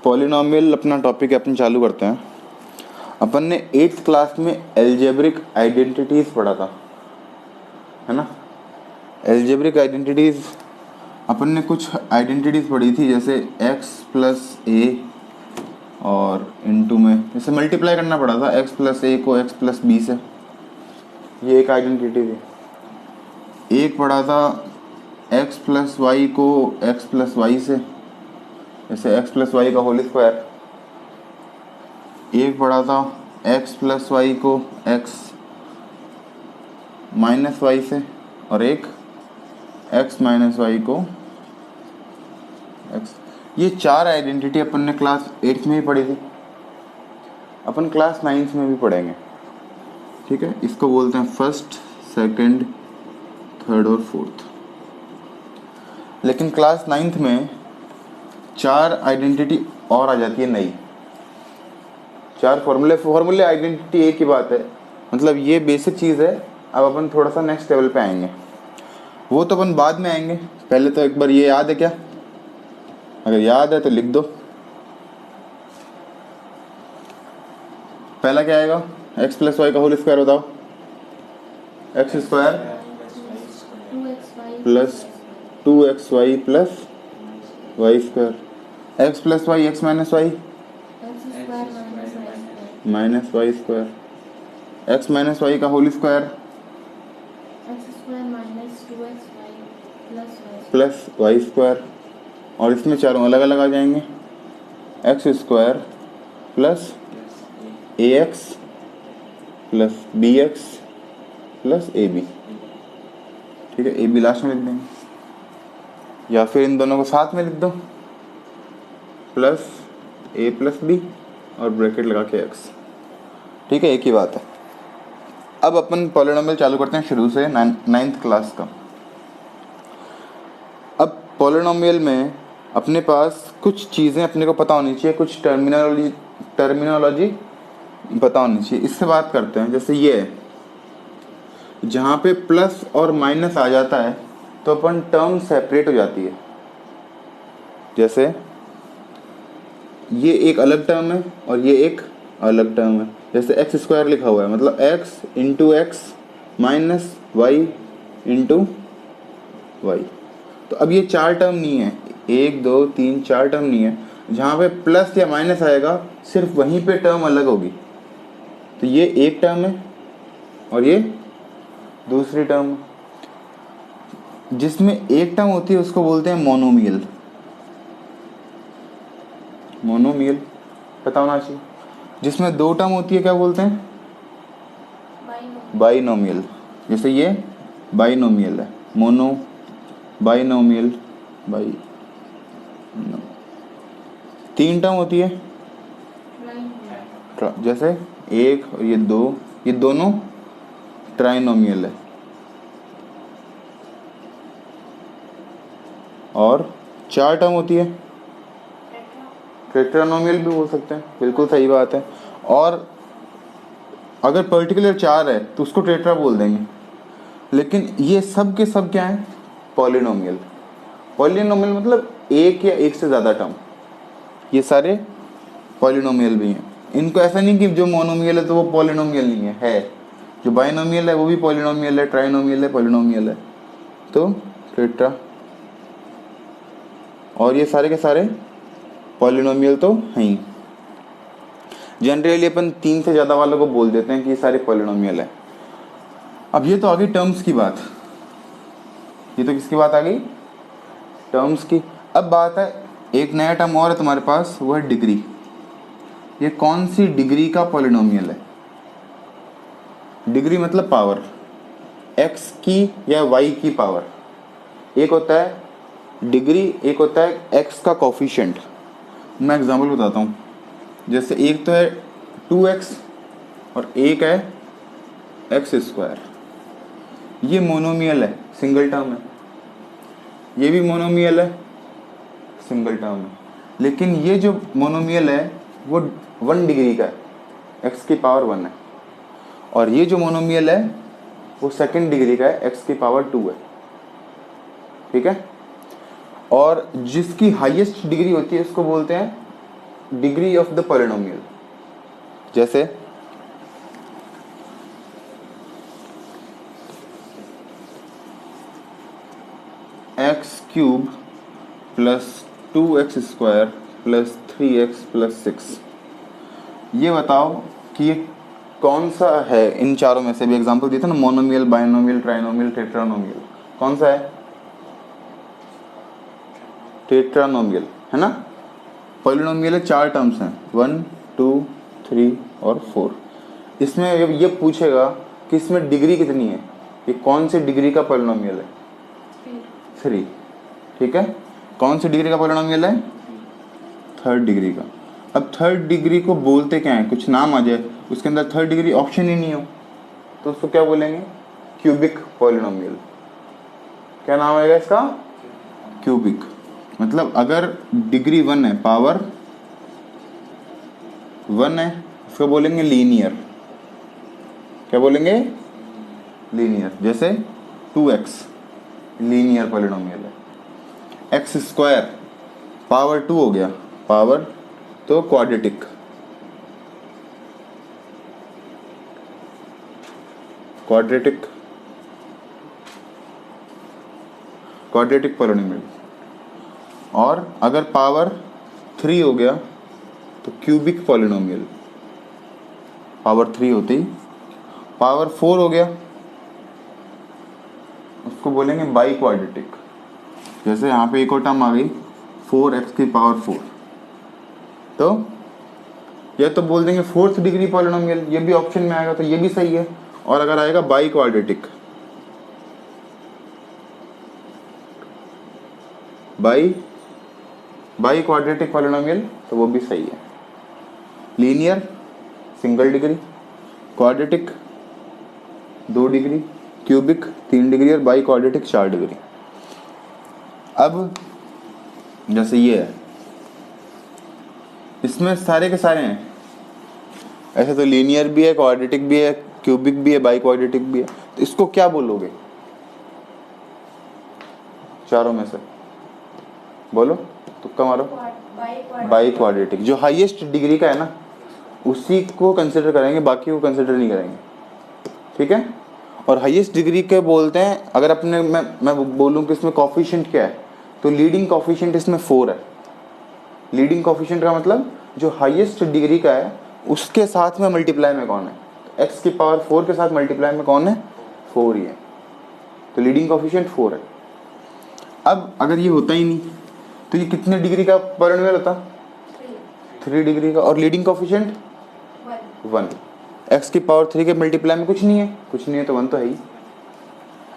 Polynomial अपना topic अपन चालू करते हैं। अपन ने 8th क्लास में एल्जेब्रिक आइडेंटिटीज पढ़ा था, है ना। एल्जेब्रिक आइडेंटिटीज अपन ने कुछ आइडेंटिटीज पढ़ी थी, जैसे x प्लस ए और इनटू में जैसे मल्टीप्लाई करना पड़ा था x प्लस ए को x प्लस बी से, ये एक आइडेंटिटी थी। एक पढ़ा था x प्लस वाई को x प्लस वाई से, जैसे x प्लस वाई का होल स्क्वायर। एक पढ़ा था x प्लस वाई को x माइनस वाई से, और एक x माइनस वाई को x। ये चार आइडेंटिटी अपन ने क्लास 8th में ही पढ़ी थी, अपन क्लास 9th में भी पढ़ेंगे, ठीक है। इसको बोलते हैं फर्स्ट, सेकंड, थर्ड और फोर्थ। लेकिन क्लास 9th में चार आइडेंटिटी और आ जाती है नई, चार फॉर्मूले आइडेंटिटी एक ही बात है, मतलब ये बेसिक चीज़ है। अब अपन थोड़ा सा नेक्स्ट लेवल पे आएंगे, वो तो अपन बाद में आएंगे। पहले तो एक बार ये याद है क्या? अगर याद है तो लिख दो। पहला क्या आएगा? x प्लस वाई का होल स्क्वायर बताओ। X square plus 2xy plus y square. X plus y x minus y minus y square. X minus y का whole square plus y square. और इसमें चारों अलग अलग आ जाएंगे, x square plus a x plus b x plus a b, ठीक है। ए बी लास्ट में लिख देंगे, या फिर इन दोनों को साथ में लिख दो, प्लस ए प्लस बी और ब्रैकेट लगा के एक्स, ठीक है, एक ही बात है। अब अपन पॉलिनोमियल चालू करते हैं शुरू से 9th क्लास का। अब पॉलिनोमियल में अपने पास कुछ चीज़ें अपने को पता होनी चाहिए, कुछ टर्मिनोलॉजी पता होनी चाहिए। इससे बात करते हैं, जैसे ये है, जहाँ पे प्लस और माइनस आ जाता है तो अपन टर्म सेपरेट हो जाती है। जैसे ये एक अलग टर्म है और ये एक अलग टर्म है। जैसे एक्स स्क्वायर लिखा हुआ है, मतलब x into x minus y into y. तो अब ये चार टर्म नहीं है, 1 2 3 4 टर्म नहीं है। जहाँ पे प्लस या माइनस आएगा सिर्फ वहीं पे टर्म अलग होगी। तो ये एक टर्म है और ये दूसरी टर्म। जिसमें एक टर्म होती है उसको बोलते हैं मोनोमियल। मोनोमियल पता होना चाहिए। जिसमें दो टर्म होती है क्या बोलते हैं? बाइनोमियल। जैसे ये बाइनोमियल है, मोनो बाइनोमियल बाई। तीन टर्म होती है, जैसे एक और ये दो, ये दोनों ट्राइनोमियल है। और चार टर्म होती है, टेट्रानोमियल भी बोल सकते हैं, बिल्कुल सही बात है। और अगर पर्टिकुलर चार है तो उसको टेट्रा बोल देंगे। लेकिन ये सब के सब क्या है? पॉलिनोमियल। पॉलिनोमियल मतलब एक या एक से ज़्यादा टर्म, ये सारे पॉलिनोमियल भी हैं। इनको ऐसा नहीं कि जो मोनोमियल है तो वो पॉलिनोमियल नहीं है, जो बाइनोमियल है वो भी पॉलिनोमियल है, ट्राइनोमियल है, पॉलिनोमियल है, तो टेट्रा। और ये सारे के सारे पॉलिनोमियल तो हैं ही। जनरली अपन 3 से ज़्यादा वालों को बोल देते हैं कि ये सारे पॉलिनोमियल है। अब ये तो आ गई टर्म्स की बात, ये तो किसकी बात आ गई? टर्म्स की। अब बात है एक नया टर्म और है तुम्हारे पास, वो है डिग्री। ये कौन सी डिग्री का पॉलिनोमियल है? डिग्री मतलब पावर, x की या y की पावर। एक होता है डिग्री, एक होता है x का कोफिशिएंट। मैं एग्जांपल बताता हूँ। जैसे एक तो है 2x और एक है x स्क्वायर। ये मोनोमियल है, सिंगल टर्म है। ये भी मोनोमियल है, सिंगल टर्म है। लेकिन ये जो मोनोमियल है वो 1 डिग्री का है, x की पावर 1 है। और ये जो मोनोमियल है वो 2nd डिग्री का है, x की पावर 2 है, ठीक है। और जिसकी हाईएस्ट डिग्री होती है उसको बोलते हैं डिग्री ऑफ द पॉलिनोमियल। जैसे x cube plus 2x² plus 3x plus 6, ये बताओ कि ये कौन सा है इन चारों में से भी। एग्जांपल दिए थे ना, मोनोमियल, बाइनोमियल, ट्राइनोमियल, टेट्रानोमियल। कौन सा है? टेट्रानोमियल है ना। पॉलिनोमियल है, 4 टर्म्स हैं, 1 2 3 और 4। इसमें ये पूछेगा कि इसमें डिग्री कितनी है, ये कौन सी डिग्री का पॉलिनोमियल है? 3। ठीक है, कौन सी डिग्री का पॉलिनोमियल है? 3rd डिग्री का। अब 3rd डिग्री को बोलते क्या है? कुछ नाम आ जाए उसके अंदर 3rd डिग्री ऑप्शन ही नहीं हो तो उसको क्या बोलेंगे? Cubic polynomial. क्या नाम आएगा इसका? क्यूबिक। मतलब अगर डिग्री 1 है, पावर 1 है, उसको बोलेंगे लीनियर। क्या बोलेंगे? लीनियर। जैसे 2x लीनियर पॉलिनोमियल है। x² पावर 2 हो गया, पावर तो क्वाड्रेटिक। Quadratic quadratic polynomial. और अगर पावर 3 हो गया तो क्यूबिक पॉलिनोमियल। पावर 3 होती, पावर 4 हो गया उसको बोलेंगे बाई क्वाड्रेटिक। जैसे यहाँ पे एक और टर्म आ गई 4x की पावर 4, तो ये तो बोल देंगे 4th डिग्री पॉलिनोमियल, ये भी ऑप्शन में आएगा तो ये भी सही है। और अगर आएगा by quadratic, by quadratic polynomial, तो वो भी सही है। Linear single degree, quadratic 2 degree, cubic 3 degree और बाई क्वाड्रेटिक 4 डिग्री। अब जैसे ये है, इसमें सारे के सारे हैं। ऐसे तो लीनियर भी है, क्वाड्रेटिक भी है, क्यूबिक भी है, बाई क्वाड्रेटिक भी है। तो इसको क्या बोलोगे चारों में से? बोलो, तुक्का मारो। By quadratic. जो हाईएस्ट डिग्री का है ना उसी को कंसिडर करेंगे, बाकी को कंसिडर नहीं करेंगे। ठीक है। और हाईएस्ट डिग्री के बोलते हैं, अगर अपने मैं बोलूँ कि इसमें कॉफिशिएंट क्या है, तो लीडिंग कॉफिशिएंट इसमें 4 है। लीडिंग कॉफिशिएंट का मतलब जो हाईएस्ट डिग्री का है उसके साथ में मल्टीप्लाई में कौन है? एक्स की पावर 4 के साथ मल्टीप्लाई में कौन है? 4 ही है, तो लीडिंग कॉफिशिएंट 4 है। अब अगर ये होता ही नहीं तो ये कितने डिग्री का पॉलिनोमियल होता? 3 डिग्री का। और लीडिंग कॉफिशिएंट 1। एक्स की पावर 3 के मल्टीप्लाई में कुछ नहीं है, तो 1 तो है ही।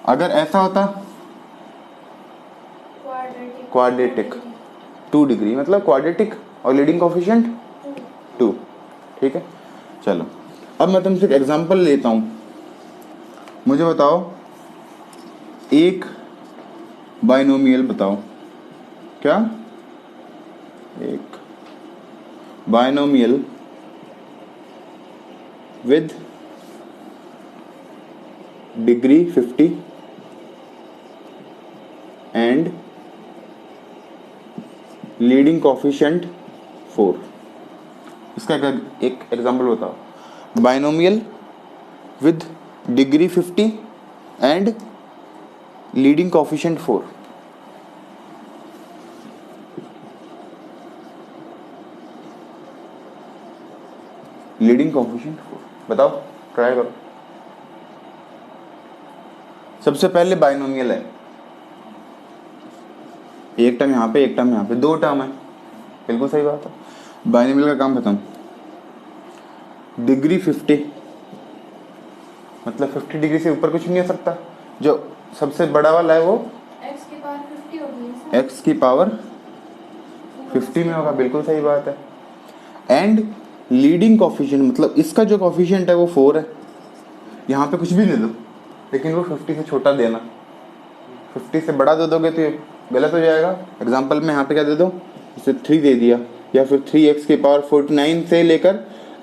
अगर ऐसा होता क्वाड्रेटिक 2 डिग्री, मतलब क्वाड्रेटिक और लीडिंग कॉफिशिएंट 2। ठीक है, चलो अब मैं तुमसे एक एग्जांपल लेता हूँ। मुझे बताओ एक बाइनोमियल बताओ। क्या? एक binomial with degree 50 and leading coefficient 4। इसका एक एग्जांपल बताओ। Binomial with degree 50 and leading coefficient 4। Leading coefficient 4 बताओ, ट्राई करो। सबसे पहले बाइनोमियल है, एक टर्म यहाँ पे, एक टर्म यहाँ पे, 2 टर्म है। बिल्कुल सही बात है, बाइनोमियल का काम खत्म। डिग्री 50 मतलब 50 डिग्री से ऊपर कुछ नहीं हो सकता। जो सबसे बड़ा वाला है वो x की पावर 50 होगी। x की पावर 50 में होगा। बिल्कुल सही बात है। एंड लीडिंग कॉफिशिएंट मतलब इसका जो कॉफिशिएंट है वो 4 है। यहाँ पे कुछ भी दे दो लेकिन वो 50 से छोटा देना। 50 से बड़ा दे दोगे तो ये गलत हो जाएगा। एग्जाम्पल में यहाँ पे क्या दे दो, इसे 3 दे दिया, या फिर 3x की पावर 49 से लेकर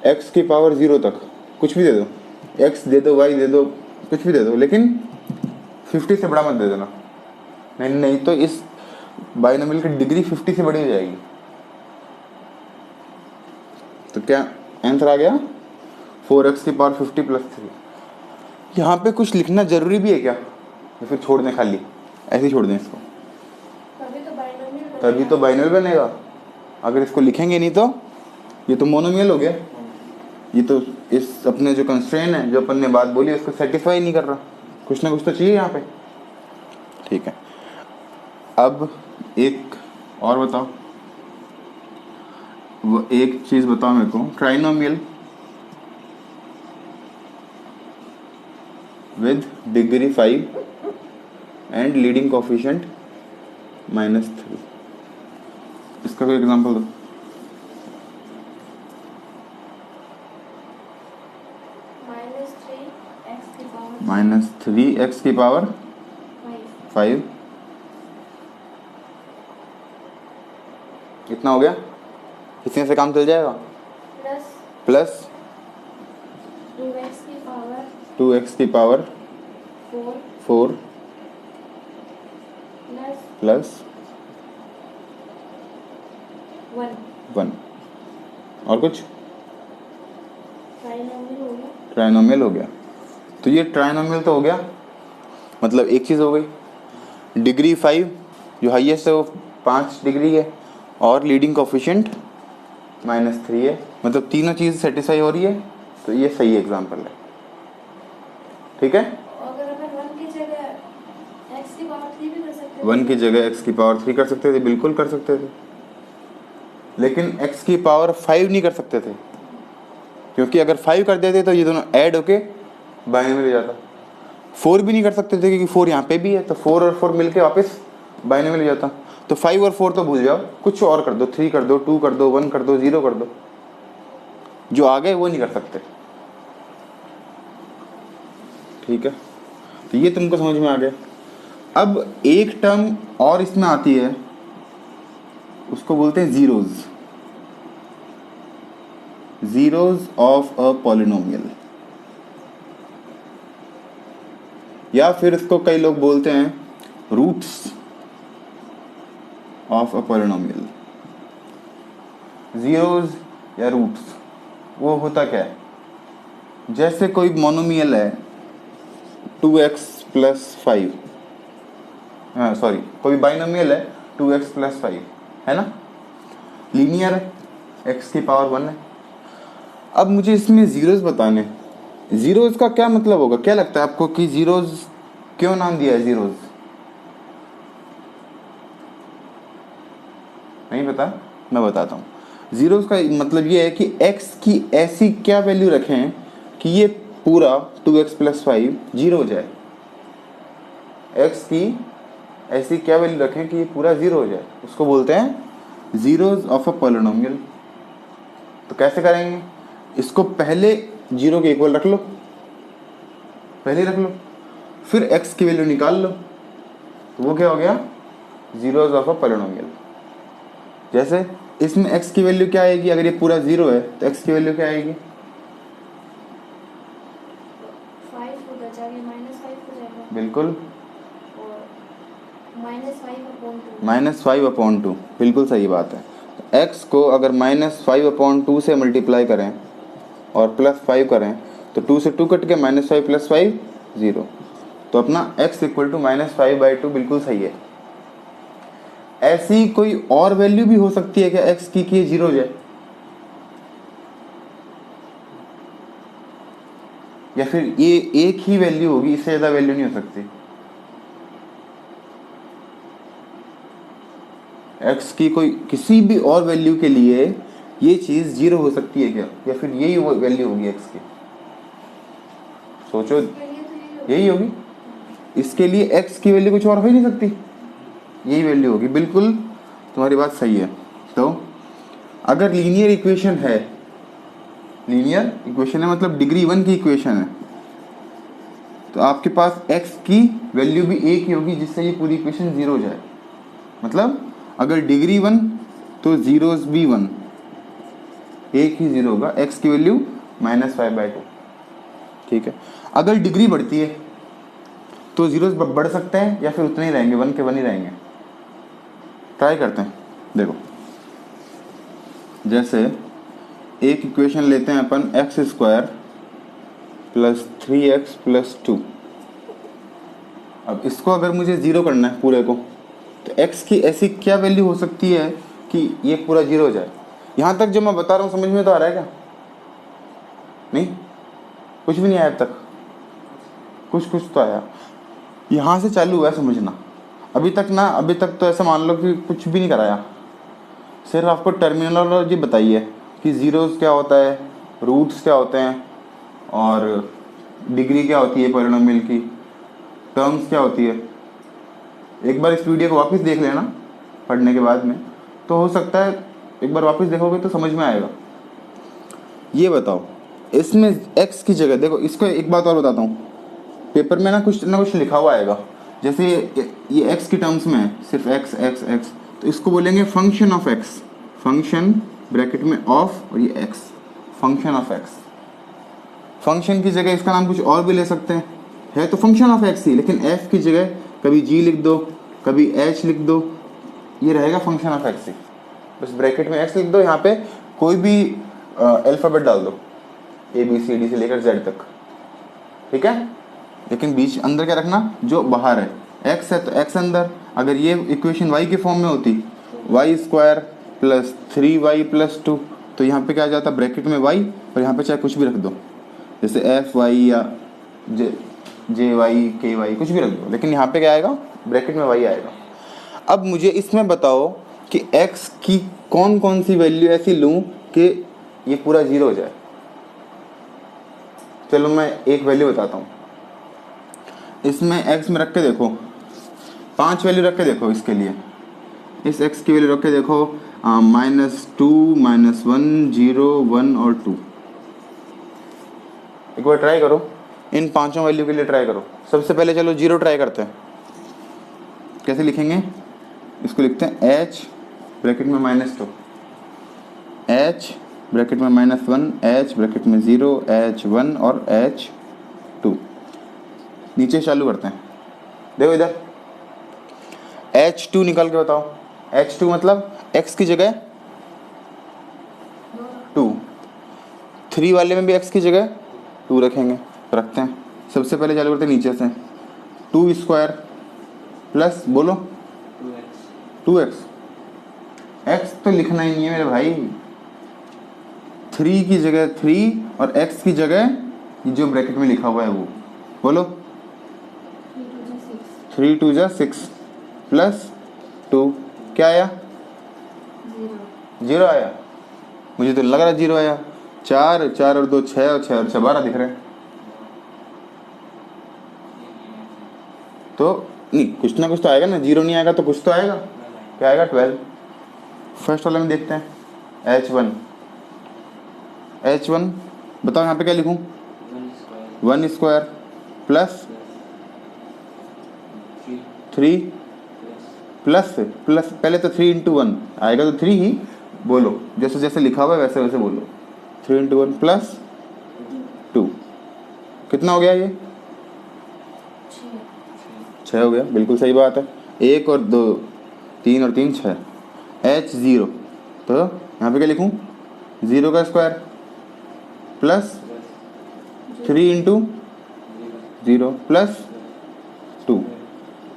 x की पावर 0 तक कुछ भी दे दो, x दे दो, y दे दो, कुछ भी दे दो, लेकिन 50 से बड़ा मत दे देना। नहीं तो इस बाइनोमियल की डिग्री 50 से बड़ी हो जाएगी। तो क्या आंसर आ गया 4x की पावर 50 प्लस 3। यहाँ पे कुछ लिखना जरूरी भी है क्या, या फिर छोड़ दें खाली ऐसे ही छोड़ दें इसको? तभी तो बाइनोमियल बनेगा। अगर इसको लिखेंगे नहीं तो ये तो मोनोमियल हो गया। ये तो इस अपने जो कंस्ट्रेंट है, जो अपन ने बात बोली, उसको सेटिस्फाई नहीं कर रहा। कुछ ना कुछ तो चाहिए यहाँ पे। ठीक है, अब एक और बताओ, वो एक चीज़ बताओ मेरे को, trinomial with degree 5 and leading coefficient -3, इसका कोई एग्जांपल दो। -3x की पावर 5, कितना हो गया? कितने से काम चल जाएगा? प्लस 2x की पावर 4 प्लस 1। और कुछ? ट्राइनोमियल हो गया। तो ये ट्राइनोमियल तो हो गया, मतलब एक चीज़ हो गई। डिग्री 5 जो हाईएस्ट है वो 5 डिग्री है, और लीडिंग कोफिशिएंट -3 है, मतलब तीनों चीज़ सेटिस्फाई हो रही है। तो ये सही एग्जांपल है। ठीक है, अगर अपन 1 की जगह x की पावर 3 भी कर सकते थे। 1 की जगह x की पावर 3 कर सकते थे, बिल्कुल कर सकते थे। लेकिन x की पावर 5 नहीं कर सकते थे, क्योंकि अगर 5 कर देते तो ये दोनों ऐड होके बाइनोमियल हो जाता। 4 भी नहीं कर सकते थे, क्योंकि 4 यहाँ पे भी है, तो 4 और 4 मिलके वापस बाइनोमियल हो जाता। तो 5 और 4 तो भूल जाओ, कुछ और कर दो, 3 कर दो, 2 कर दो, 1 कर दो, 0 कर दो, जो आ गए वो नहीं कर सकते। ठीक है, तो ये तुमको समझ में आ गया। अब एक टर्म और इसमें आती है, उसको बोलते हैं zeros, zeros of a polynomial, या फिर इसको कई लोग बोलते हैं roots of a polynomial. Zeros या रूट्स वो होता क्या है? जैसे कोई मोनोमियल है 2x प्लस 5, हाँ सॉरी, कोई बाइनोमियल है 2x प्लस 5 है ना, लीनियर है, x की पावर 1 है। अब मुझे इसमें जीरोज बताने, जीरोज का क्या मतलब होगा? क्या लगता है आपको कि जीरोज क्यों नाम दिया है जीरोज? नहीं पता? मैं बताता हूँ। जीरोज का मतलब ये है कि x की ऐसी क्या वैल्यू रखें कि ये पूरा 2x प्लस 5 जीरो हो जाए। x की ऐसी क्या वैल्यू रखें कि ये पूरा जीरो हो जाए, उसको बोलते हैं जीरोज ऑफ अ पॉलिनोमियल। तो कैसे करेंगे? इसको पहले जीरो के इक्वल रख लो, पहले रख लो, फिर x की वैल्यू निकाल लो, तो वो क्या हो गया? Zeros of a polynomial. जैसे इसमें x की वैल्यू क्या आएगी? अगर ये पूरा जीरो है तो x की वैल्यू क्या आएगी? बिल्कुल, -5/2, बिल्कुल सही बात है। x को अगर -5/2 से मल्टीप्लाई करें और +5 करें तो 2 से 2 कट के -5 + 5 0, तो अपना x = -5/2 बिल्कुल सही है। ऐसी कोई और वैल्यू भी हो सकती है क्या x की कि ये जीरो हो जाए? या फिर ये एक ही वैल्यू होगी, इससे ज़्यादा वैल्यू नहीं हो सकती? x की कोई किसी भी और वैल्यू के लिए ये चीज़ जीरो हो सकती है क्या? या फिर यही वैल्यू होगी x की? सोचो, यही होगी। इसके लिए x की वैल्यू कुछ और हो ही नहीं सकती, यही वैल्यू होगी। बिल्कुल तुम्हारी बात सही है। तो अगर लीनियर इक्वेशन है, लीनियर इक्वेशन है मतलब डिग्री 1 की इक्वेशन है, तो आपके पास x की वैल्यू भी एक ही होगी, जिससे ये पूरी इक्वेशन जीरो हो जाए। मतलब अगर डिग्री 1 तो जीरोज भी 1, एक ही जीरो होगा, x की वैल्यू -5/2। ठीक है, अगर डिग्री बढ़ती है तो जीरोज बढ़ सकते हैं या फिर उतने ही रहेंगे, 1 के 1 ही रहेंगे। ट्राई करते हैं, देखो। जैसे एक इक्वेशन लेते हैं अपन x square plus 3x plus 2। अब इसको अगर मुझे ज़ीरो करना है पूरे को, तो x की ऐसी क्या वैल्यू हो सकती है कि ये पूरा जीरो हो जाए। यहाँ तक जो मैं बता रहा हूँ समझ में तो आ रहा है क्या? नहीं, कुछ भी नहीं आया अब तक? कुछ तो आया। यहाँ से चालू हुआ है समझना। अभी तक तो ऐसा मान लो कि कुछ भी नहीं कराया, सिर्फ आपको टर्मिनोलॉजी बताई है कि ज़ीरोज़ क्या होता है, रूट्स क्या होते हैं, और डिग्री क्या होती है पॉलिनोमियल की, टर्म्स क्या होती है। एक बार इस वीडियो को वापस देख लेना पढ़ने के बाद में, तो हो सकता है एक बार वापस देखोगे तो समझ में आएगा। ये बताओ, इसमें x की जगह देखो, इसको एक बात और बताता हूँ, पेपर में ना कुछ लिखा हुआ आएगा, जैसे ये x की टर्म्स में है, सिर्फ x x x, तो इसको बोलेंगे function of x, function bracket में ऑफ और ये x, function of x। Function की जगह इसका नाम कुछ और भी ले सकते हैं, है तो फंक्शन ऑफ x ही, लेकिन f की जगह कभी g लिख दो, कभी h लिख दो, ये रहेगा फंक्शन ऑफ x ही। बस ब्रैकेट में x लिख दो, यहाँ पे कोई भी अल्फ़ाबेट डाल दो, ABCD से लेकर Z तक, ठीक है। लेकिन बीच अंदर क्या रखना, जो बाहर है x है तो x अंदर। अगर ये इक्वेशन y के फॉर्म में होती, y square plus 3y plus 2, तो यहाँ पे क्या आ जाता, ब्रैकेट में y, और यहाँ पे चाहे कुछ भी रख दो, जैसे fy या jy ky कुछ भी रख दो, लेकिन यहाँ पे क्या आएगा, ब्रैकेट में y आएगा। अब मुझे इसमें बताओ कि x की कौन कौन सी वैल्यू ऐसी लूँ कि ये पूरा जीरो हो जाए। चलो मैं एक वैल्यू बताता हूँ, इसमें x में रख के देखो, 5 वैल्यू रख के देखो इसके लिए, इस x की वैल्यू रख के देखो, -2 -1 0 1 और 2। एक बार ट्राई करो, इन पांचों वैल्यू के लिए ट्राई करो। सबसे पहले चलो जीरो ट्राई करते हैं। कैसे लिखेंगे, इसको लिखते हैं h ब्रैकेट में -2, h ब्रैकेट में -1, h ब्रैकेट में 0, h1 और h2। नीचे चालू करते हैं, देखो इधर h2 निकाल के बताओ। h2 मतलब x की जगह 2, 3 वाले में भी x की जगह 2 रखेंगे, रखते हैं। सबसे पहले चालू करते हैं नीचे से, 2 स्क्वायर प्लस बोलो 2x, x तो लिखना ही नहीं है मेरे भाई, 3 की जगह 3 और x की जगह जो ब्रैकेट में लिखा हुआ है वो बोलो, 3 2 6 प्लस 2, क्या आया, 0 आया। मुझे तो लग रहा है 0 आया। 4 4 और 2 6 और 6 और 6 12 दिख रहे हैं। तो नहीं, कुछ ना कुछ तो आएगा ना, 0 नहीं आएगा तो कुछ तो आएगा। क्या आएगा, 12। फर्स्ट वाले में देखते हैं, h1 बताओ यहाँ पे क्या लिखूं, 1 स्क्वायर प्लस 3 प्लस पहले तो 3 × 1 आएगा, तो 3 ही बोलो, जैसे जैसे लिखा हुआ है वैसे वैसे बोलो। 3 × 1 प्लस 2, कितना हो गया ये, 6 हो गया, बिल्कुल सही बात है। 1 और 2 3 और 3 6, h0, तो यहाँ पे क्या लिखूँ, 0 का स्क्वायर प्लस 3 × 0 प्लस 2।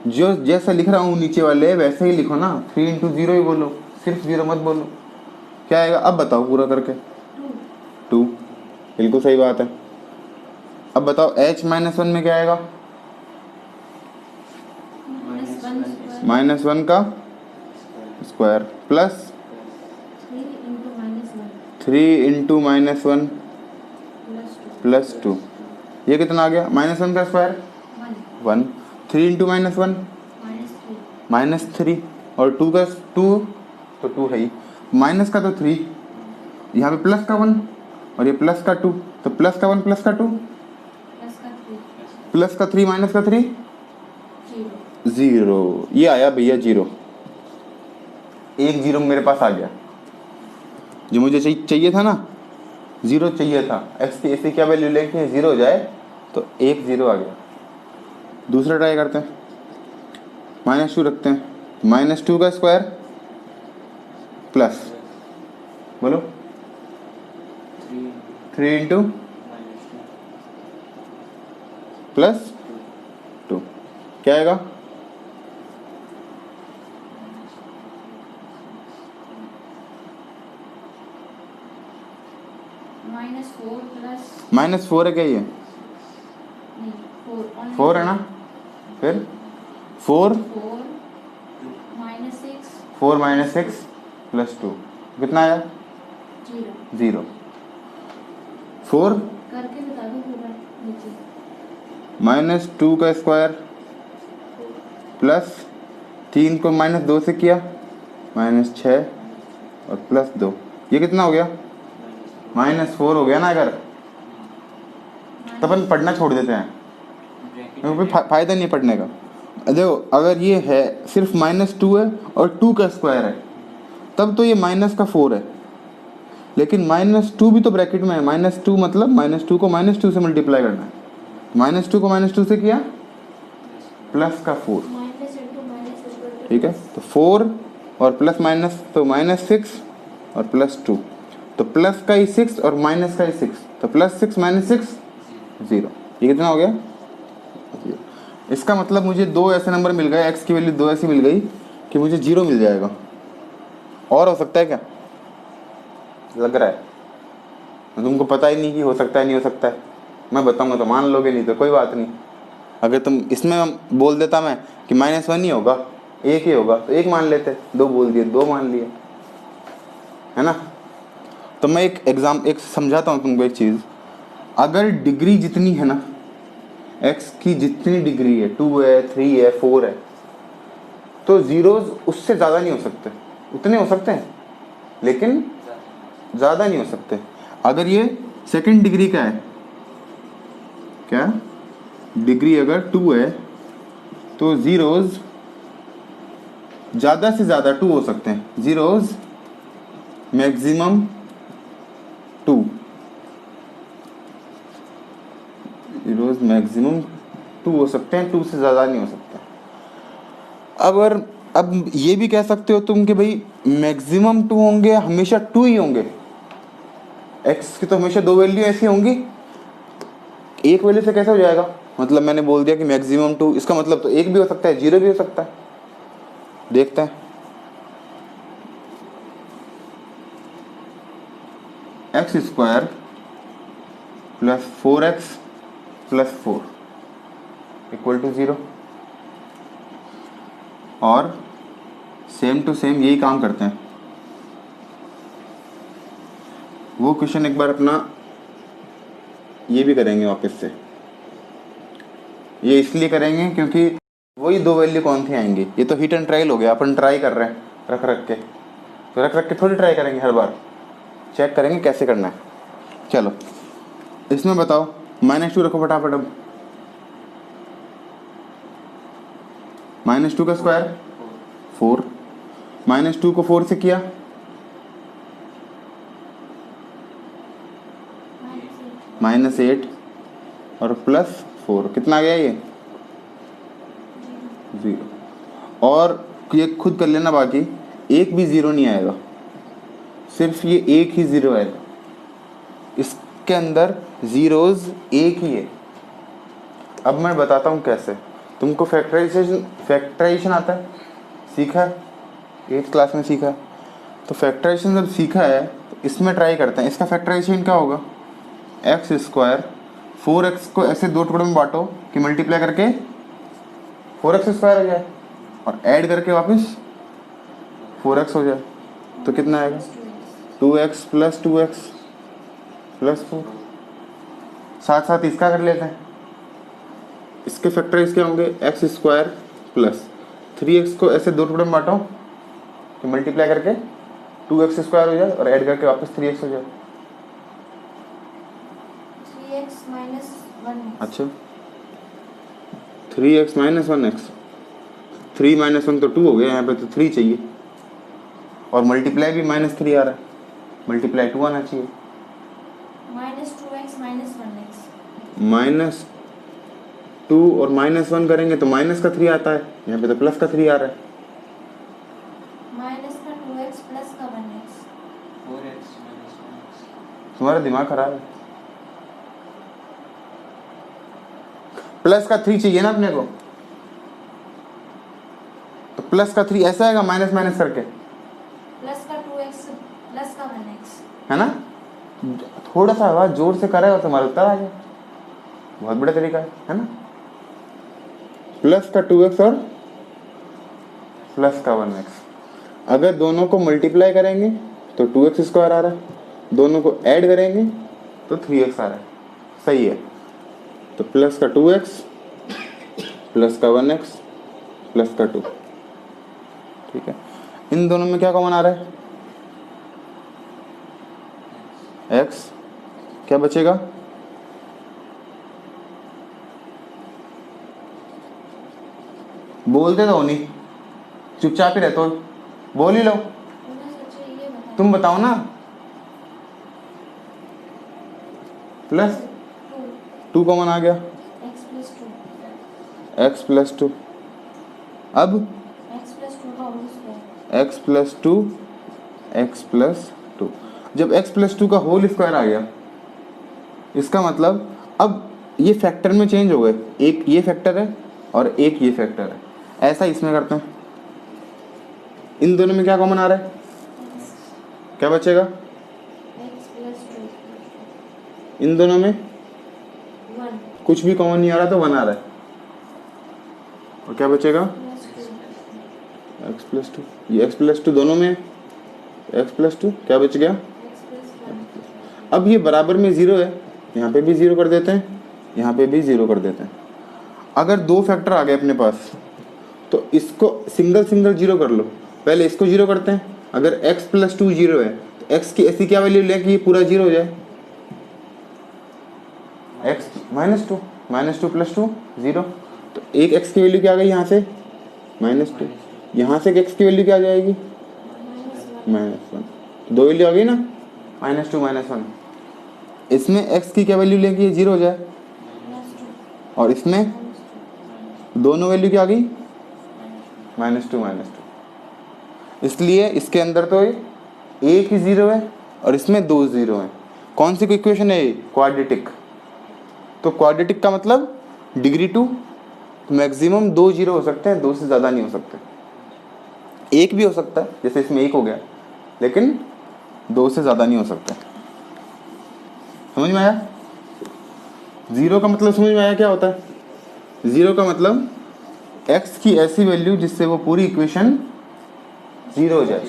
जो जैसा लिख रहा हूँ नीचे वाले वैसे ही लिखो ना, 3 × 0 ही बोलो, सिर्फ 0 मत बोलो। क्या आएगा अब बताओ पूरा करके, 2, बिल्कुल सही बात है। अब बताओ h-1 में क्या आएगा, -1 का स्क्वायर प्लस 3 × -1 प्लस 2, ये कितना आ गया, -1 का स्क्वायर 1, 3 × -1 -3, और 2 का 2 तो 2 है ही, माइनस का तो 3, यहाँ पे प्लस का 1 और ये प्लस का 2, तो प्लस का 1 प्लस का 2 प्लस का 3 माइनस का 3 0, ये आया भैया 0। एक 0 मेरे पास आ गया, जो मुझे चाहिए था ना, 0 चाहिए था। x की ऐसी क्या वैल्यू लेके 0 हो जाए, तो एक 0 आ गया। दूसरा ट्राई करते हैं, -2 रखते हैं, -2 का स्क्वायर प्लस बोलो 3 इंटू प्लस 2 क्या आएगा? -4 प्लस -4 है क्या ये? नहीं 4 4 है ना? फिर 4 4 -6 4 माइनस 6 प्लस 2 कितना आया? 0 0। 4 करके बता दो पूरा नीचे। -2 का स्क्वायर प्लस 3 को -2 से किया -6 और प्लस 2 ये कितना हो गया? -4 हो गया ना। अगर तो अपन पढ़ना छोड़ देते हैं क्योंकि फायदा नहीं है पढ़ने का। देखो अगर ये है सिर्फ -2 है और 2 का स्क्वायर है तब तो ये -4 है, लेकिन -2 भी तो ब्रैकेट में है। -2 मतलब -2 को -2 से मल्टीप्लाई करना है। -2 को -2 से किया प्लस का 4, ठीक है। तो 4 और प्लस माइनस तो -6 और प्लस 2 तो प्लस का ही 6 और माइनस का ही 6 तो +6 - 6 0। ये कितना हो गया? 0। इसका मतलब मुझे दो ऐसे नंबर मिल गए, x की वैल्यू दो ऐसी मिल गई कि मुझे 0 मिल जाएगा। और हो सकता है क्या? लग रहा है तुमको पता ही नहीं कि हो सकता है नहीं हो सकता है। मैं बताऊंगा तो मान लोगे, नहीं तो कोई बात नहीं। अगर तुम इसमें बोल देता मैं कि -1 ही होगा, 1 ही होगा, तो 1 मान लेते, 2 बोल दिए 2 मान लिए, है ना। तो मैं एक समझाता हूँ तुमको एक चीज़। अगर डिग्री जितनी है ना, x की जितनी डिग्री है 2 है 3 है 4 है, तो जीरोज उससे ज़्यादा नहीं हो सकते। उतने हो सकते हैं लेकिन ज़्यादा नहीं हो सकते। अगर ये सेकंड डिग्री का है, क्या डिग्री अगर 2 है तो जीरोज ज़्यादा से ज़्यादा 2 हो सकते हैं। जीरोज मैक्सिमम 2, जीरोज मैक्सिमम 2 हो सकते हैं, 2 से ज़्यादा नहीं हो सकता। अब ये भी कह सकते हो तुम कि भाई मैक्सिमम 2 होंगे, हमेशा 2 ही होंगे। x की तो हमेशा दो वैल्यू ऐसी होंगी, एक वैल्यू से कैसे हो जाएगा? मतलब मैंने बोल दिया कि मैक्सिमम 2, इसका मतलब तो 1 भी हो सकता है 0 भी हो सकता है। देखते हैं। x² plus 4x plus 4 equal to 0। और सेम टू सेम यही काम करते हैं। वो क्वेश्चन एक बार अपना ये भी करेंगे वापस से। ये इसलिए करेंगे क्योंकि वही दो वैल्यू कौन सी आएंगी। ये तो हिट एंड ट्रायल हो गया, अपन ट्राई कर रहे हैं रख रख के, तो रख रख के थोड़ी ट्राई करेंगे, हर बार चेक करेंगे कैसे करना है। चलो इसमें बताओ, -2 रखो फटाफट। अब -2 का स्क्वायर 4, -2 को 4 से किया -8 और प्लस 4 कितना आ गया? ये 0। और ये खुद कर लेना, बाकी एक भी 0 नहीं आएगा, सिर्फ ये एक ही 0 आएगा। इसके अंदर जीरोज एक ही है। अब मैं बताता हूँ कैसे। तुमको फैक्टराइजेशन आता है, सीखा है, 8th क्लास में सीखा है। तो फैक्टराइजेशन जब सीखा है तो इसमें ट्राई करते हैं। इसका फैक्टराइजेशन क्या होगा? x², 4x को ऐसे दो टुकड़ों में बांटो कि मल्टीप्लाई करके 4x² हो जाए और ऐड करके वापस 4x हो जाए, तो कितना आएगा? 2x plus 2x plus 4। साथ साथ इसका कर लेते हैं। इसके फैक्टराइज क्या होंगे? x² प्लस 3x को ऐसे दो टुकड़े में बांटो कि मल्टीप्लाई करके 2x² हो जाए और ऐड करके वापस 3x हो जाए। 3x - 1x। अच्छा 3x - 1x, 3 - 1 तो 2 हो गया, यहाँ पे तो 3 चाहिए और मल्टीप्लाई भी -3 आ रहा है, मल्टीप्लाई 2 आना चाहिए। -2x - 1x। -2 और -1 करेंगे तो माइनस का 3 आता है, यहाँ पे तो प्लस का 3 आ रहा है। -2x प्लस का 1x। तुम्हारा दिमाग खराब है। प्लस का 3 चाहिए ना अपने को, तो प्लस का 3 ऐसा आएगा माइनस माइनस करके, प्लस का 2x प्लस का 1x। है ना। थोड़ा सा आवाज जोर से करेगा तुम्हारा उत्तर आ गया, बहुत बड़ा तरीका है ना। प्लस का 2x और प्लस का 1x, अगर दोनों को मल्टीप्लाई करेंगे तो 2x स्क्वायर आ रहा है, दोनों को ऐड करेंगे तो 3x आ रहा है। सही है। तो प्लस का 2x प्लस का 1x प्लस का 2, ठीक है। इन दोनों में क्या कॉमन आ रहा है, x, क्या बचेगा, बोलते तो नहीं, चुपचाप ही रहते हो, बोल ही लो, मैंने सोचा ये बता। तुम बताओ ना। प्लस 2 कॉमन आ गया, x प्लस 2 x प्लस 2, अब x प्लस 2 का whole square. x plus 2 x plus 2, जब x प्लस 2 का होल स्क्वायर आ गया, इसका मतलब अब ये फैक्टर में चेंज हो गए, एक ये फैक्टर है और एक ये फैक्टर है। ऐसा इसमें करते हैं, इन दोनों में क्या कॉमन आ रहा है, क्या बचेगा, x प्लस 2 इन दोनों में 1 कुछ भी कॉमन नहीं आ रहा तो 1 आ रहा है, और क्या बचेगा, प्लस 2 x प्लस 2, ये x प्लस 2 दोनों में x प्लस 2, क्या बच गया। x plus 1। अब ये बराबर में 0 है, यहाँ पे भी 0 कर देते हैं, यहाँ पे भी 0 कर देते हैं। अगर दो फैक्टर आ गए अपने पास तो इसको सिंगल सिंगल 0 कर लो, पहले इसको 0 करते हैं। अगर x प्लस 2 0 है तो x की ऐसी क्या वैल्यू लें कि ये पूरा 0 हो जाए, x माइनस टू प्लस 2 0, तो एक x की वैल्यू क्या आ गई यहाँ से -2, यहाँ से x की वैल्यू क्या आ जाएगी -1, दो वैल्यू आ गई ना, -2 -1। इसमें x की क्या वैल्यू लें कि ये 0 हो जाए, और इसमें दोनों वैल्यू क्या आ गई -2 इसलिए इसके अंदर तो एक ही 0 है और इसमें 2 0 हैं। कौन सी इक्वेशन है ये, क्वाड्रेटिक। तो क्वाड्रेटिक का मतलब डिग्री 2, मैक्सिमम 2 0 हो सकते हैं, 2 से ज़्यादा नहीं हो सकते। एक भी हो सकता है, जैसे इसमें 1 हो गया, लेकिन 2 से ज़्यादा नहीं हो सकता। समझ में आया। 0 का मतलब समझ में आया क्या होता है। 0 का मतलब x की ऐसी वैल्यू जिससे वो पूरी इक्वेशन 0 हो जाए।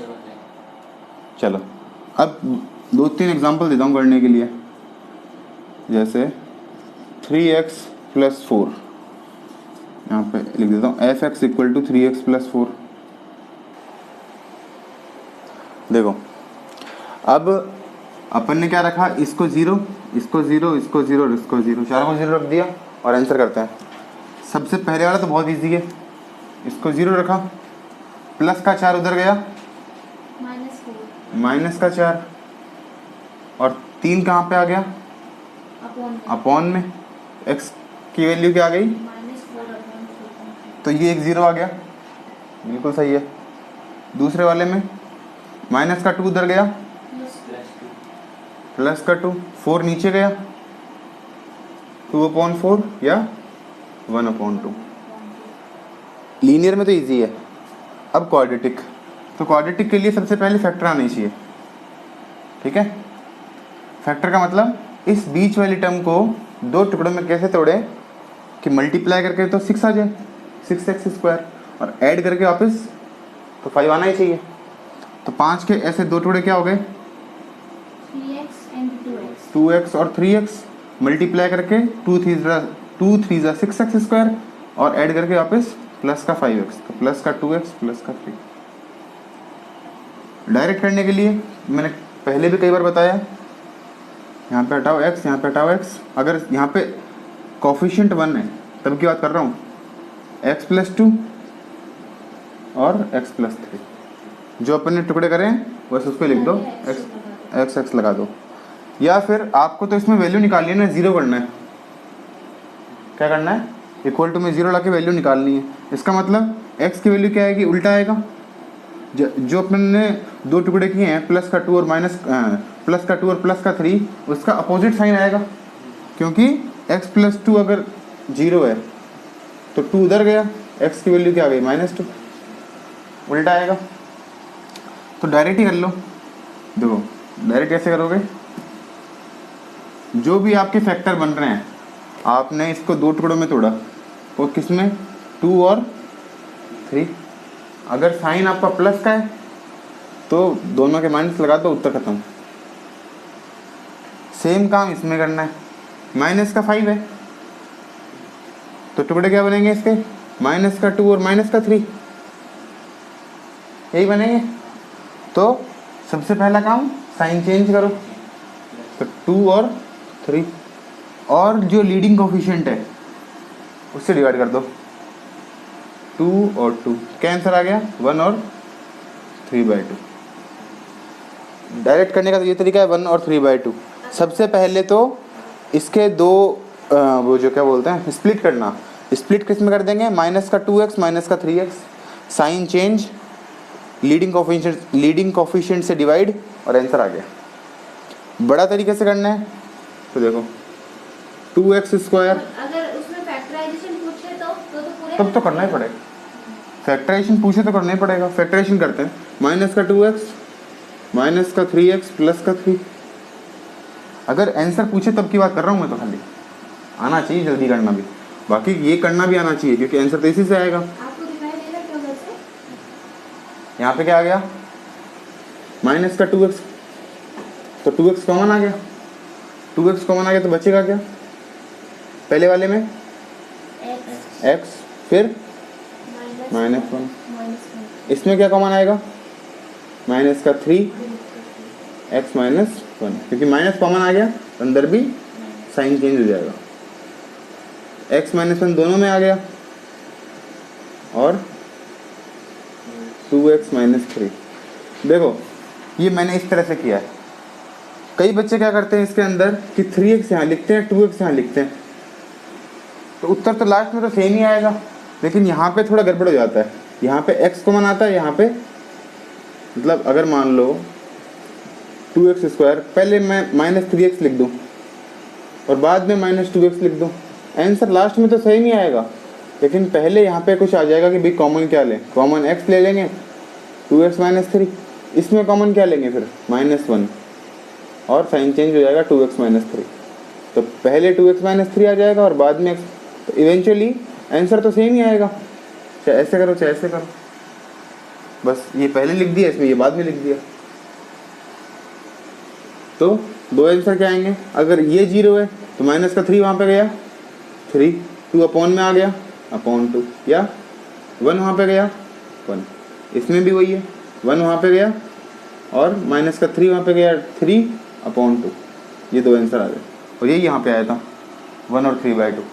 चलो अब 2-3 एग्जांपल देता हूँ करने के लिए। जैसे 3x प्लस 4, यहाँ पे लिख देता हूँ f(x) equal to 3x plus 4। देखो अब अपन ने क्या रखा, इसको 0, इसको 0, इसको 0 और इसको 0, चारों को 0 रख दिया और आंसर करते हैं। सबसे पहले वाला तो बहुत इजी है, इसको 0 रखा, प्लस का 4 उधर गया, -4 माइनस का 4, और 3 कहाँ पे आ गया, अपॉन में। x की वैल्यू क्या आ गई, -4/4। तो ये एक 0 आ गया, बिल्कुल सही है। दूसरे वाले में माइनस का 2 उधर गया, प्लस का 2, 4 नीचे गया, 2/4 या 1/2। लीनियर में तो इजी है। अब क्वाड्रेटिक, तो क्वाड्रेटिक के लिए सबसे पहले फैक्टर आने चाहिए, ठीक है। फैक्टर का मतलब इस बीच वाली टर्म को दो टुकड़ों में कैसे तोड़ें कि मल्टीप्लाई करके तो 6 आ जाए, 6x², और ऐड करके वापस तो 5 आना ही चाहिए। तो 5 के ऐसे दो टुकड़े क्या हो गए, 3x and 2x। 2x और 3x, मल्टीप्लाई करके 2 3 जा 6x², और ऐड करके वापस प्लस का 5x, तो प्लस का 2x प्लस का 3। डायरेक्ट करने के लिए मैंने पहले भी कई बार बताया, यहाँ पे हटाओ x, यहाँ पे हटाओ x। अगर यहाँ पे कोफिशिएंट 1 है तब की बात कर रहा हूँ, x प्लस 2 और x प्लस 3, जो अपन ने टुकड़े करें बस उसको लिख दो, x लगा दो। या फिर आपको तो इसमें वैल्यू निकालनी है ना, 0 करना है। क्या करना है, इक्वल टू में 0 ला के वैल्यू निकालनी है। इसका मतलब x की वैल्यू क्या आएगी, उल्टा आएगा, जो अपन ने दो टुकड़े किए हैं, प्लस का 2 और माइनस प्लस का 2 और प्लस का 3, उसका अपोजिट साइन आएगा, क्योंकि x प्लस 2 अगर 0 है तो 2 उधर गया, x की वैल्यू क्या आ गई -2, उल्टा आएगा। तो डायरेक्ट ही कर लो। देखो डायरेक्ट कैसे करोगे, जो भी आपके फैक्टर बन रहे हैं आपने इसको दो टुकड़ों में तोड़ा, वो किस में, 2 और 3। अगर साइन आपका प्लस का है तो दोनों के माइनस लगा दो, उत्तर खत्म। सेम काम इसमें करना है, माइनस का 5 है तो टुकड़े क्या बनेंगे इसके, माइनस का 2 और माइनस का 3, यही बनेंगे। तो सबसे पहला काम साइन चेंज करो, तो 2 और 3, और जो लीडिंग कोफिशिएंट है उससे डिवाइड कर दो, 2 और 2, क्या आंसर आ गया, 1 और 3/2। डायरेक्ट करने का तो ये तरीका है, 1 और 3/2। सबसे पहले तो इसके दो वो जो क्या बोलते हैं स्प्लिट करना, स्प्लिट किस में कर देंगे, माइनस का 2x माइनस का 3x, sign change, leading coefficient से डिवाइड, और आंसर आ गया। बड़ा तरीके से करना है तो देखो 2x², अगर उसमें फैक्टराइजेशन पूछे तो पूरे तब तो करना ही पड़ेगा, फैक्टराइजेशन पूछे तो करना ही पड़ेगा। फैक्टराइजेशन करते हैं, माइनस का 2x माइनस का 3x प्लस का 3। अगर आंसर पूछे तब की बात कर रहा हूँ मैं, तो खाली आना चाहिए, जल्दी करना भी, बाकी ये करना भी आना चाहिए, क्योंकि आंसर तो इसी से आएगा। आपको दिखाई दे रहा है क्या उधर से? यहाँ पे क्या आ गया, माइनस का 2x, तो 2x कॉमन आ गया, 2x कॉमन आ गया तो बचेगा क्या, पहले वाले में x, फिर -1, इसमें क्या कॉमन आएगा, माइनस का 3 x -1, क्योंकि माइनस कॉमन आ गया, अंदर भी साइन चेंज हो जाएगा, x -1 दोनों में आ गया, और 2x -3। देखो ये मैंने इस तरह से किया है। कई बच्चे क्या करते हैं इसके अंदर कि 3x यहाँ लिखते हैं, 2x यहाँ लिखते हैं, तो उत्तर तो लास्ट में तो सेम ही आएगा, लेकिन यहाँ पे थोड़ा गड़बड़ हो जाता है। यहाँ पे x कॉमन आता है, यहाँ पे मतलब अगर मान लो 2x², पहले मैं -3x लिख दूँ और बाद में -2x लिख दूँ, आंसर लास्ट में तो सही नहीं आएगा, लेकिन पहले यहाँ पे कुछ आ जाएगा कि भाई कॉमन क्या लें, कॉमन x ले लेंगे, 2x -3, इसमें कॉमन क्या लेंगे फिर -1, और साइन चेंज हो जाएगा 2x -3, तो पहले 2x -3 आ जाएगा और बाद में x, तो इवेंचुअली आंसर तो सेम ही आएगा, चाहे ऐसे करो चाहे ऐसे करो, बस ये पहले लिख दिया, इसमें ये बाद में लिख दिया। तो दो आंसर क्या आएंगे, अगर ये 0 है तो माइनस का 3 वहाँ पे गया, 3, 2 अपॉन में आ गया, अपॉन 2, या 1 वहाँ पे गया, 1, इसमें भी वही है, 1 वहाँ पे गया और माइनस का 3 वहाँ पे गया, 3/2, ये दो आंसर आ गए, और यही यहाँ पे आया था 1 और 3/2।